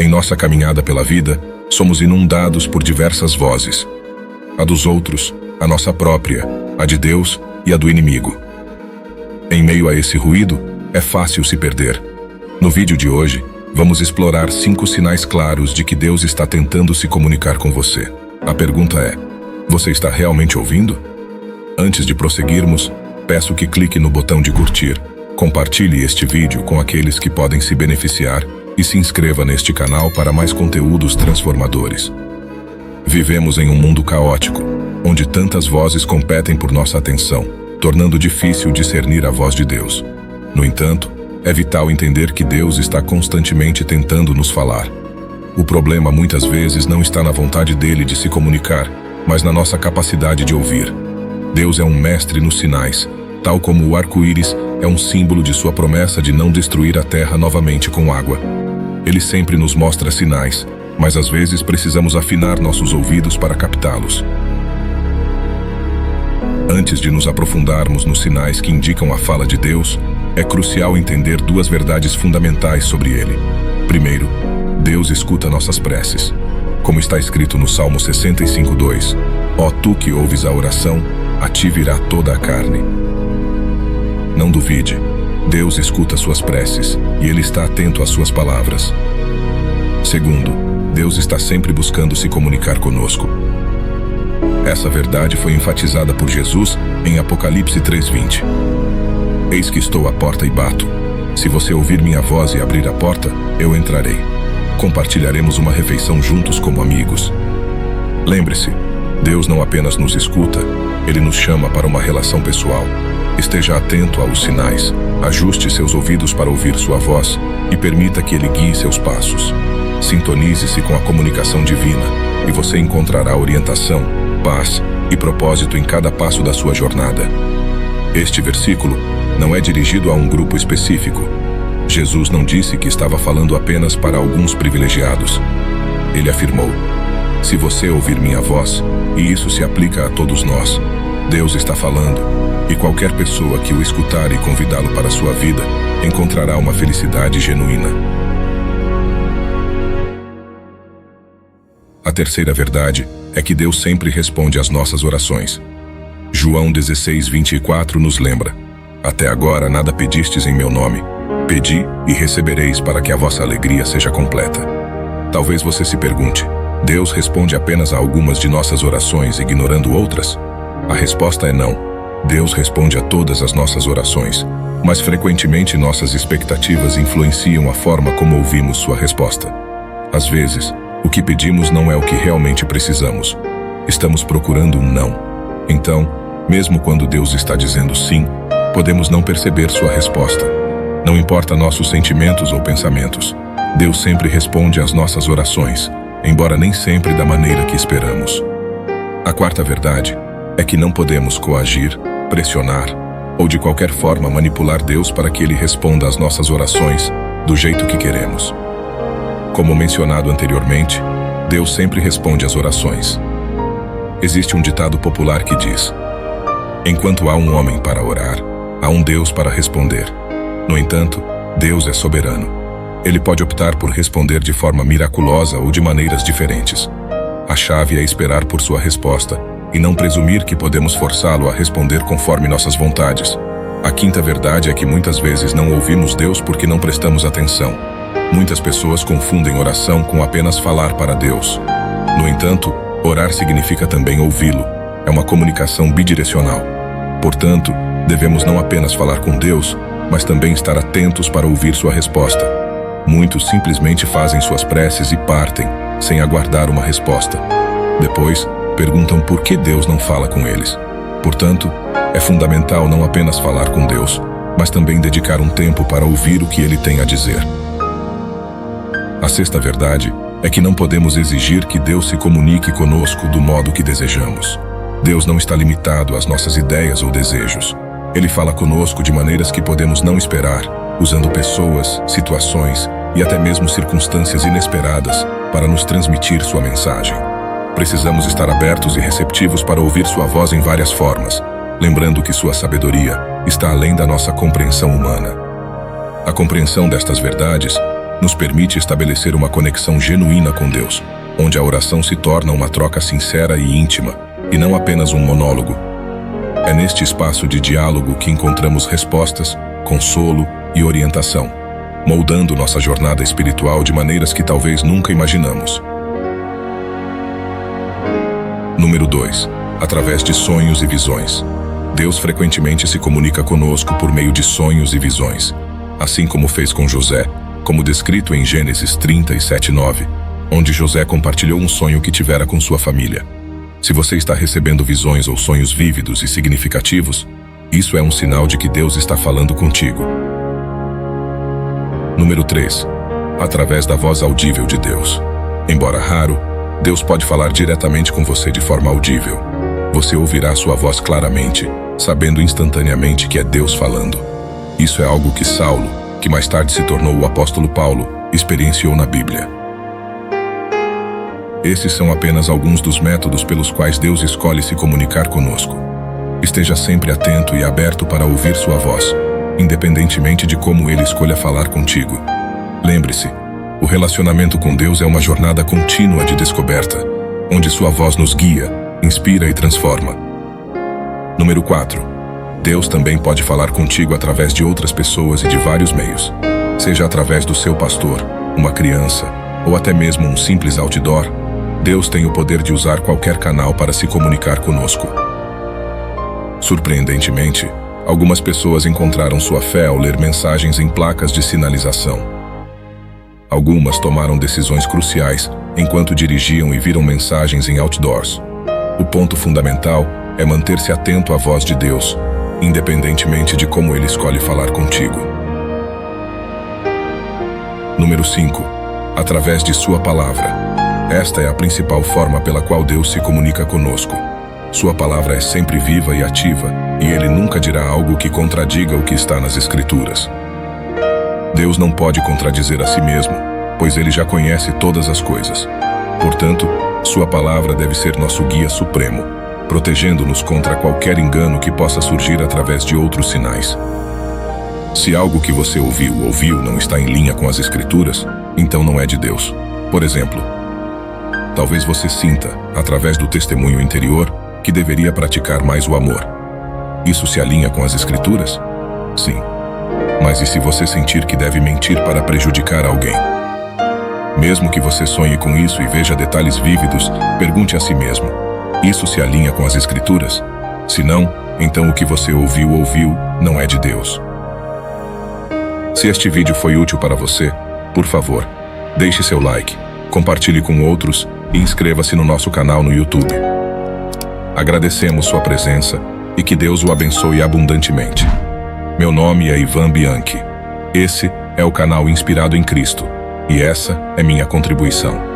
Em nossa caminhada pela vida, somos inundados por diversas vozes. A dos outros, a nossa própria, a de Deus e a do inimigo. Em meio a esse ruído, é fácil se perder. No vídeo de hoje, vamos explorar 5 sinais claros de que Deus está tentando se comunicar com você. A pergunta é: você está realmente ouvindo? Antes de prosseguirmos, peço que clique no botão de curtir, compartilhe este vídeo com aqueles que podem se beneficiar e se inscreva neste canal para mais conteúdos transformadores. Vivemos em um mundo caótico, onde tantas vozes competem por nossa atenção, tornando difícil discernir a voz de Deus. No entanto, é vital entender que Deus está constantemente tentando nos falar. O problema muitas vezes não está na vontade dele de se comunicar, mas na nossa capacidade de ouvir. Deus é um mestre nos sinais, tal como o arco-íris é um símbolo de sua promessa de não destruir a terra novamente com água. Ele sempre nos mostra sinais, mas às vezes precisamos afinar nossos ouvidos para captá-los. Antes de nos aprofundarmos nos sinais que indicam a fala de Deus, é crucial entender 2 verdades fundamentais sobre ele. Primeiro, Deus escuta nossas preces. Como está escrito no Salmo 65:2, ó tu que ouves a oração, a ti virá toda a carne. Não duvide, Deus escuta suas preces e Ele está atento às suas palavras. Segundo, Deus está sempre buscando se comunicar conosco. Essa verdade foi enfatizada por Jesus em Apocalipse 3:20. Eis que estou à porta e bato. Se você ouvir minha voz e abrir a porta, eu entrarei. Compartilharemos uma refeição juntos como amigos. Lembre-se, Deus não apenas nos escuta, Ele nos chama para uma relação pessoal. Esteja atento aos sinais, ajuste seus ouvidos para ouvir sua voz e permita que Ele guie seus passos. Sintonize-se com a comunicação divina e você encontrará orientação, paz e propósito em cada passo da sua jornada. Este versículo não é dirigido a um grupo específico. Jesus não disse que estava falando apenas para alguns privilegiados. Ele afirmou: se você ouvir minha voz, e isso se aplica a todos nós, Deus está falando, e qualquer pessoa que o escutar e convidá-lo para a sua vida encontrará uma felicidade genuína. A terceira verdade é que Deus sempre responde às nossas orações. João 16:24 nos lembra: até agora nada pedistes em meu nome. Pedi e recebereis para que a vossa alegria seja completa. Talvez você se pergunte: Deus responde apenas a algumas de nossas orações, ignorando outras? A resposta é não. Deus responde a todas as nossas orações, mas frequentemente nossas expectativas influenciam a forma como ouvimos sua resposta. Às vezes, o que pedimos não é o que realmente precisamos. Estamos procurando um não. Então, mesmo quando Deus está dizendo sim, podemos não perceber sua resposta. Não importa nossos sentimentos ou pensamentos, Deus sempre responde às nossas orações, embora nem sempre da maneira que esperamos. A quarta verdade é que não podemos coagir, pressionar ou de qualquer forma manipular Deus para que Ele responda às nossas orações do jeito que queremos. Como mencionado anteriormente, Deus sempre responde às orações. Existe um ditado popular que diz: enquanto há um homem para orar, há um Deus para responder. No entanto, Deus é soberano. Ele pode optar por responder de forma miraculosa ou de maneiras diferentes. A chave é esperar por sua resposta e não presumir que podemos forçá-lo a responder conforme nossas vontades. A quinta verdade é que muitas vezes não ouvimos Deus porque não prestamos atenção. Muitas pessoas confundem oração com apenas falar para Deus. No entanto, orar significa também ouvi-lo. É uma comunicação bidirecional. Portanto, devemos não apenas falar com Deus, mas também estar atentos para ouvir sua resposta. Muitos simplesmente fazem suas preces e partem, sem aguardar uma resposta. Depois, perguntam por que Deus não fala com eles. Portanto, é fundamental não apenas falar com Deus, mas também dedicar um tempo para ouvir o que Ele tem a dizer. A sexta verdade é que não podemos exigir que Deus se comunique conosco do modo que desejamos. Deus não está limitado às nossas ideias ou desejos. Ele fala conosco de maneiras que podemos não esperar, usando pessoas, situações e até mesmo circunstâncias inesperadas para nos transmitir sua mensagem. Precisamos estar abertos e receptivos para ouvir sua voz em várias formas, lembrando que sua sabedoria está além da nossa compreensão humana. A compreensão destas verdades nos permite estabelecer uma conexão genuína com Deus, onde a oração se torna uma troca sincera e íntima, e não apenas um monólogo. É neste espaço de diálogo que encontramos respostas, consolo e orientação, moldando nossa jornada espiritual de maneiras que talvez nunca imaginamos. Número 2. Através de sonhos e visões. Deus frequentemente se comunica conosco por meio de sonhos e visões, assim como fez com José, como descrito em Gênesis 37:9, onde José compartilhou um sonho que tivera com sua família. Se você está recebendo visões ou sonhos vívidos e significativos, isso é um sinal de que Deus está falando contigo. Número 3. Através da voz audível de Deus. Embora raro, Deus pode falar diretamente com você de forma audível. Você ouvirá sua voz claramente, sabendo instantaneamente que é Deus falando. Isso é algo que Saulo, que mais tarde se tornou o apóstolo Paulo, experienciou na Bíblia. Esses são apenas alguns dos métodos pelos quais Deus escolhe se comunicar conosco. Esteja sempre atento e aberto para ouvir sua voz, independentemente de como Ele escolha falar contigo. Lembre-se, o relacionamento com Deus é uma jornada contínua de descoberta, onde sua voz nos guia, inspira e transforma. Número 4. Deus também pode falar contigo através de outras pessoas e de vários meios. Seja através do seu pastor, uma criança, ou até mesmo um simples outdoor, Deus tem o poder de usar qualquer canal para se comunicar conosco. Surpreendentemente, algumas pessoas encontraram sua fé ao ler mensagens em placas de sinalização. Algumas tomaram decisões cruciais enquanto dirigiam e viram mensagens em outdoors. O ponto fundamental é manter-se atento à voz de Deus, independentemente de como Ele escolhe falar contigo. Número 5. Através de sua palavra. Esta é a principal forma pela qual Deus se comunica conosco. Sua palavra é sempre viva e ativa, e Ele nunca dirá algo que contradiga o que está nas Escrituras. Deus não pode contradizer a si mesmo, pois Ele já conhece todas as coisas. Portanto, sua palavra deve ser nosso guia supremo, protegendo-nos contra qualquer engano que possa surgir através de outros sinais. Se algo que você ouviu não está em linha com as Escrituras, então não é de Deus. Por exemplo, talvez você sinta, através do testemunho interior, que deveria praticar mais o amor. Isso se alinha com as Escrituras? Sim. Mas e se você sentir que deve mentir para prejudicar alguém? Mesmo que você sonhe com isso e veja detalhes vívidos, pergunte a si mesmo: isso se alinha com as Escrituras? Se não, então o que você ouviu não é de Deus. Se este vídeo foi útil para você, por favor, deixe seu like, compartilhe com outros e inscreva-se no nosso canal no YouTube. Agradecemos sua presença e que Deus o abençoe abundantemente. Meu nome é Ivan Bianchi. Esse é o canal Inspirado em Cristo, e essa é minha contribuição.